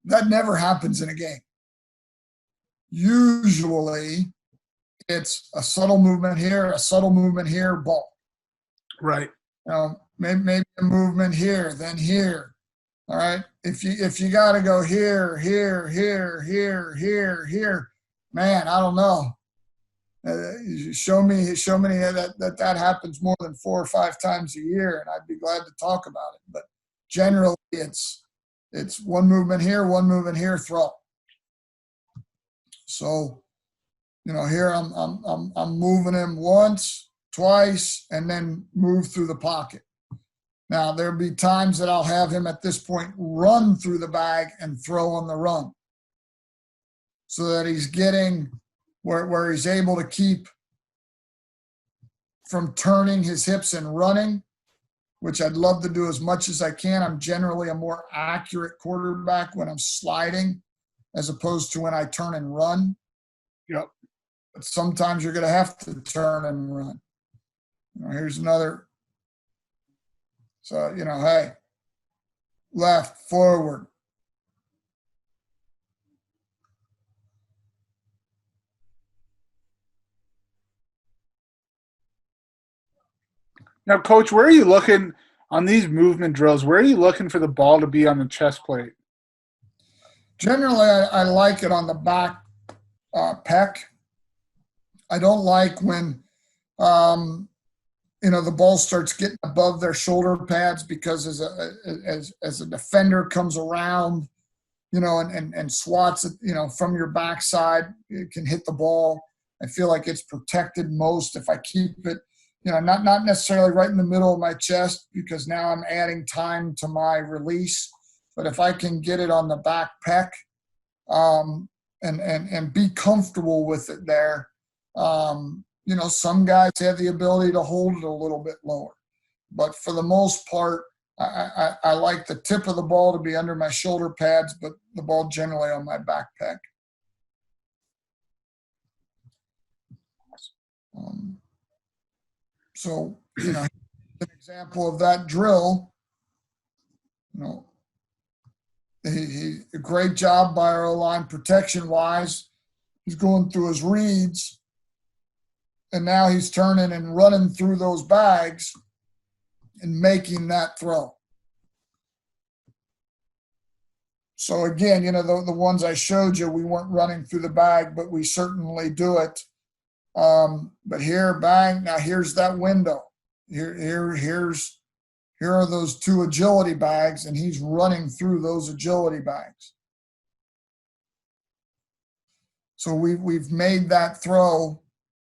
That never happens in a game. Usually it's a subtle movement here, ball. Right. Maybe a movement here, then here. All right. If you got to go here, man, I don't know. Show me that happens more than 4 or 5 times a year, and I'd be glad to talk about it. But generally, it's one movement here, throw. So, here I'm moving him once, twice, and then move through the pocket. Now, there'll be times that I'll have him at this point run through the bag and throw on the run so that he's getting where he's able to keep from turning his hips and running, which I'd love to do as much as I can. I'm generally a more accurate quarterback when I'm sliding as opposed to when I turn and run. Yep. But sometimes you're going to have to turn and run. Here's another. So, hey, left, forward. Now, Coach, where are you looking on these movement drills? Where are you looking for the ball to be on the chest plate? Generally, I like it on the back pec. I don't like when, the ball starts getting above their shoulder pads because as a defender comes around, and swats it, from your backside, it can hit the ball. I feel like it's protected most if I keep it, not necessarily right in the middle of my chest because now I'm adding time to my release. But if I can get it on the back pec and be comfortable with it there, some guys have the ability to hold it a little bit lower. But for the most part, I like the tip of the ball to be under my shoulder pads, but the ball generally on my back pec. So, an example of that drill, he a great job by our O-line protection-wise. He's going through his reads, and now he's turning and running through those bags and making that throw. So again, the ones I showed you, we weren't running through the bag, but we certainly do it. But here, bang, now here's that window. Here are those 2 agility bags, and he's running through those agility bags. So we've made that throw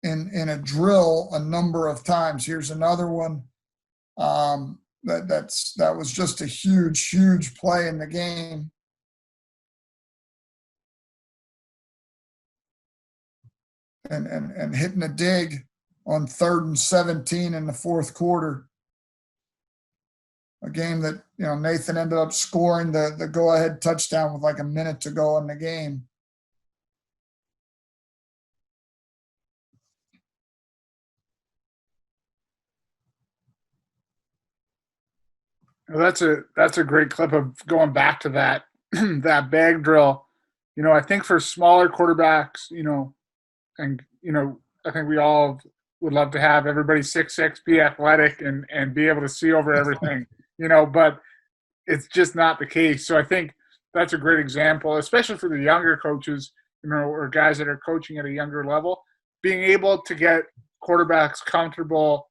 in a drill a number of times. Here's another one. That was just a huge play in the game. And hitting a dig on 3rd and 17 in the fourth quarter. A game that, Nathan ended up scoring the go-ahead touchdown with like a minute to go in the game. Well, that's a great clip of going back to that that bag drill. I think for smaller quarterbacks, and I think we all would love to have everybody 6'6", be athletic and be able to see over everything, but it's just not the case. So I think that's a great example, especially for the younger coaches, or guys that are coaching at a younger level, being able to get quarterbacks comfortable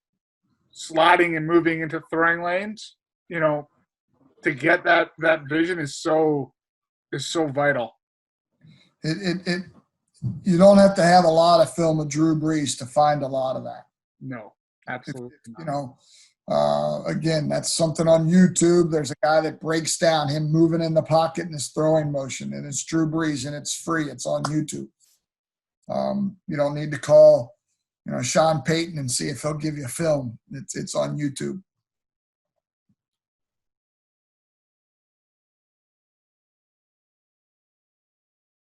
sliding and moving into throwing lanes, to get that vision is so vital. You don't have to have a lot of film of Drew Brees to find a lot of that. No, absolutely again, that's something on YouTube. There's a guy that breaks down him moving in the pocket and his throwing motion, and it's Drew Brees, and it's free. It's on YouTube. You don't need to call, Sean Payton and see if he'll give you a film. It's on YouTube.